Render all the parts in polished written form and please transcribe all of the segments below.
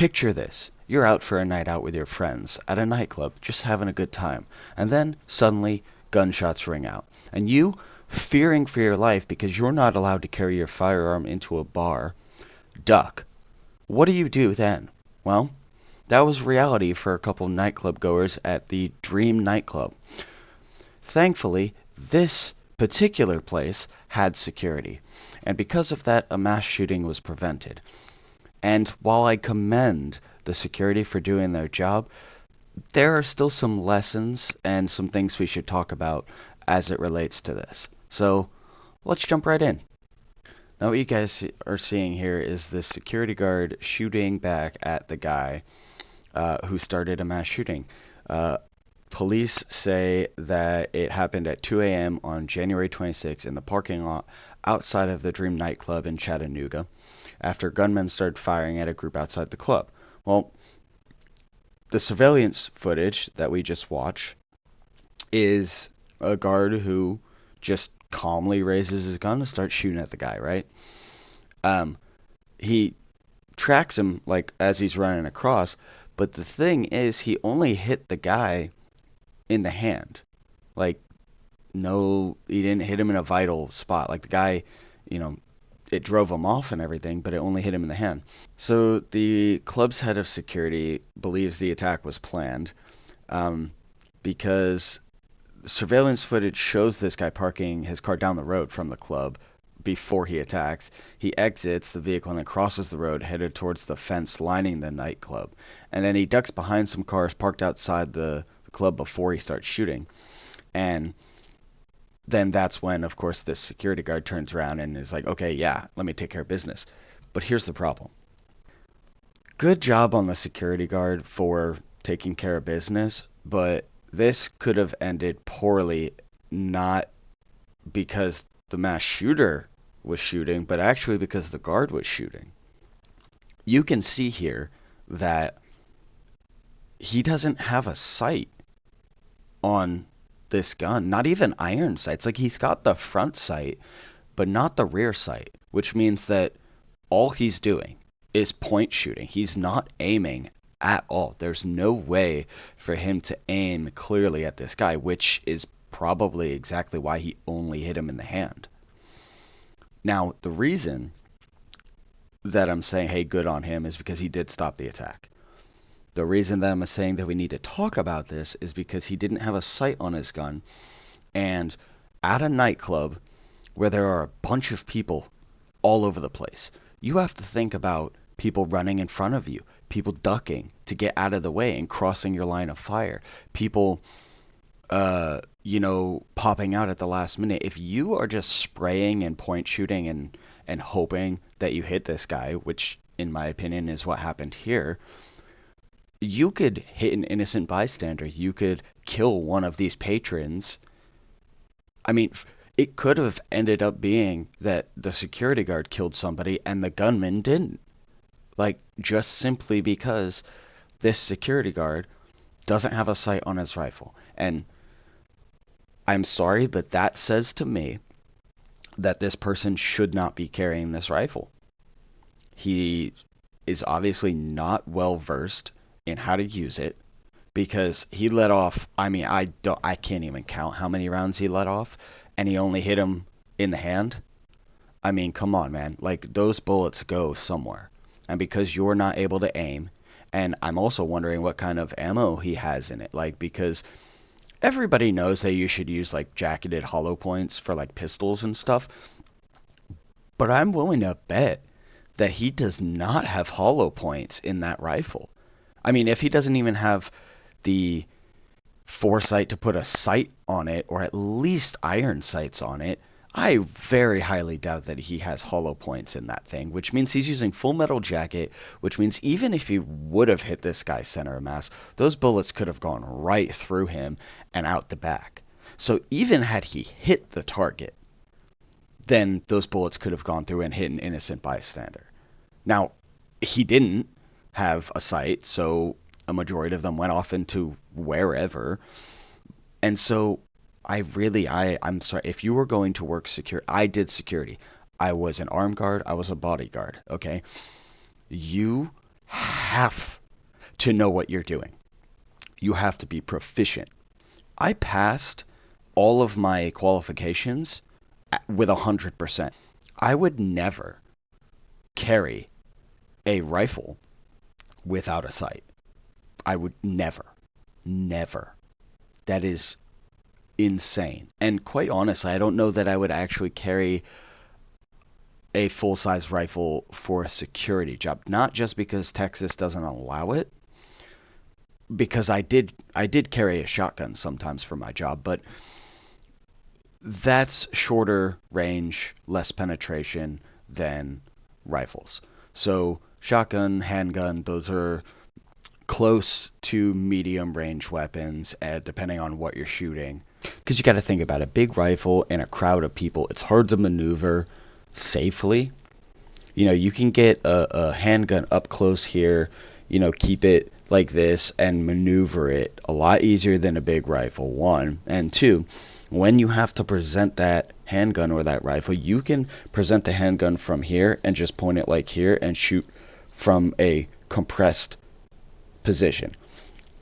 Picture this. You're out for a night out with your friends at a nightclub, just having a good time. And then, suddenly, gunshots ring out. And you, fearing for your life because you're not allowed to carry your firearm into a bar, duck. What do you do then? Well, that was reality for a couple nightclub goers at the Dream nightclub. Thankfully, this particular place had security, and because of that, a mass shooting was prevented. And while I commend the security for doing their job, there are still some lessons and some things we should talk about as it relates to this. So let's jump right in. Now, what you guys are seeing here is the security guard shooting back at the guy who started a mass shooting. Police say that it happened at 2 a.m. on January 26 in the parking lot outside of the Dream nightclub in Chattanooga after gunmen started firing at a group outside the club. Well, the surveillance footage that we just watched is a guard who just calmly raises his gun and starts shooting at the guy, right? He tracks him like as he's running across, but the thing is he only hit the guy in the hand. Like, no, he didn't hit him in a vital spot. Like the guy, you know, it drove him off and everything, but it only hit him in the hand. So the club's head of security believes the attack was planned because surveillance footage shows this guy parking his car down the road from the club before he attacks. He exits the vehicle and then crosses the road, headed towards the fence lining the nightclub. And then he ducks behind some cars parked outside the club before he starts shooting. And then that's when, of course, this security guard turns around and is like, okay, yeah, let me take care of business. But here's the problem. Good job on the security guard for taking care of business, but this could have ended poorly, not because the mass shooter was shooting, but actually because the guard was shooting. You can see here that he doesn't have a sight on this gun, not even iron sights. Like, he's got the front sight, but not the rear sight, which means that all he's doing is point shooting. He's not aiming at all. There's no way for him to aim clearly at this guy, which is probably exactly why he only hit him in the hand. Now, the reason that I'm saying, hey, good on him, is because he did stop the attack. The reason that I'm saying that we need to talk about this is because he didn't have a sight on his gun, and at a nightclub where there are a bunch of people all over the place, you have to think about people running in front of you, people ducking to get out of the way and crossing your line of fire, people popping out at the last minute. If you are just spraying and point shooting and hoping that you hit this guy, which in my opinion is what happened here, you could hit an innocent bystander. You could kill one of these patrons. I mean, it could have ended up being that the security guard killed somebody and the gunman didn't. Like, just simply because this security guard doesn't have a sight on his rifle. And I'm sorry, but that says to me that this person should not be carrying this rifle. He is obviously not well versed in how to use it, because he let off, I can't even count how many rounds he let off, and he only hit him in the hand. I mean, come on, man. Like, those bullets go somewhere. And because you're not able to aim, and I'm also wondering what kind of ammo he has in it, like, because everybody knows that you should use like jacketed hollow points for like pistols and stuff, but I'm willing to bet that he does not have hollow points in that rifle. I mean, if he doesn't even have the foresight to put a sight on it, or at least iron sights on it, I very highly doubt that he has hollow points in that thing, which means he's using full metal jacket, which means even if he would have hit this guy's center of mass, those bullets could have gone right through him and out the back. So even had he hit the target, then those bullets could have gone through and hit an innocent bystander. Now, he didn't have a sight, so a majority of them went off into wherever. And so I'm sorry, if you were going to work I did security. I was an armed guard, I was a bodyguard, okay? You have to know what you're doing. You have to be proficient. I passed all of my qualifications with 100%. I would never carry a rifle without a sight. I would never. Never. That is insane. And quite honestly, I don't know that I would actually carry a full-size rifle for a security job. Not just because Texas doesn't allow it, because I did carry a shotgun sometimes for my job, but that's shorter range, less penetration than rifles. So shotgun, handgun, those are close to medium range weapons, depending on what you're shooting. Because you got to think about it, big rifle in a crowd of people, it's hard to maneuver safely. You know, you can get a handgun up close here, you know, keep it like this and maneuver it a lot easier than a big rifle, one. And two, when you have to present that handgun or that rifle, you can present the handgun from here and just point it like here and shoot from a compressed position.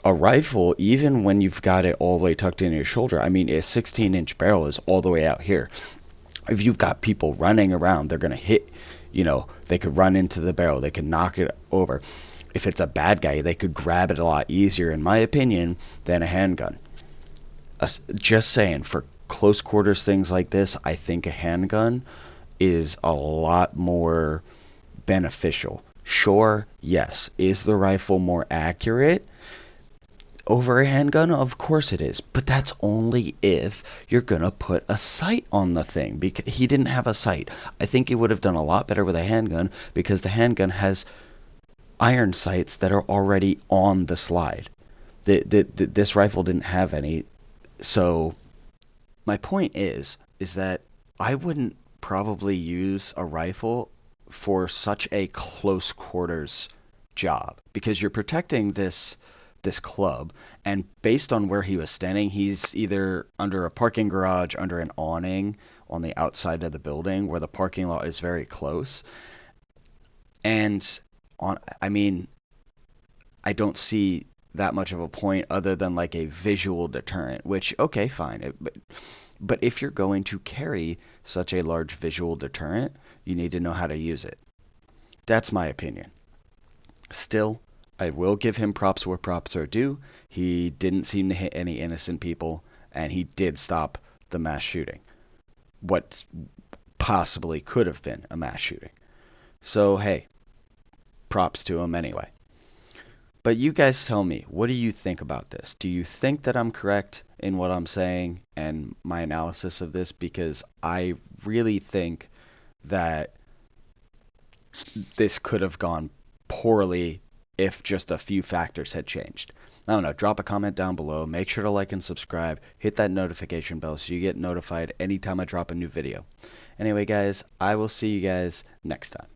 A rifle, even when you've got it all the way tucked in your shoulder, I mean, a 16-inch barrel is all the way out here. If you've got people running around, they're going to hit, you know, they could run into the barrel, they could knock it over. If it's a bad guy, they could grab it a lot easier, in my opinion, than a handgun. Just saying, for close quarters things like this, I think a handgun is a lot more beneficial. Sure, yes. Is the rifle more accurate over a handgun? Of course it is. But that's only if you're going to put a sight on the thing. Because he didn't have a sight. I think he would have done a lot better with a handgun because the handgun has iron sights that are already on the slide. This rifle didn't have any. So my point is that I wouldn't probably use a rifle for such a close quarters job because you're protecting this club, and based on where he was standing, he's either under a parking garage, under an awning on the outside of the building where the parking lot is very close. And I mean, I don't see that much of a point other than like a visual deterrent, which, okay, fine. But if you're going to carry such a large visual deterrent, you need to know how to use it. That's my opinion. Still, I will give him props where props are due. He didn't seem to hit any innocent people, and he did stop the mass shooting. What possibly could have been a mass shooting. So, hey, props to him anyway. But you guys tell me, what do you think about this? Do you think that I'm correct in what I'm saying and my analysis of this? Because I really think that this could have gone poorly if just a few factors had changed. I don't know, drop a comment down below, make sure to like and subscribe, hit that notification bell so you get notified anytime I drop a new video. Anyway guys, I will see you guys next time.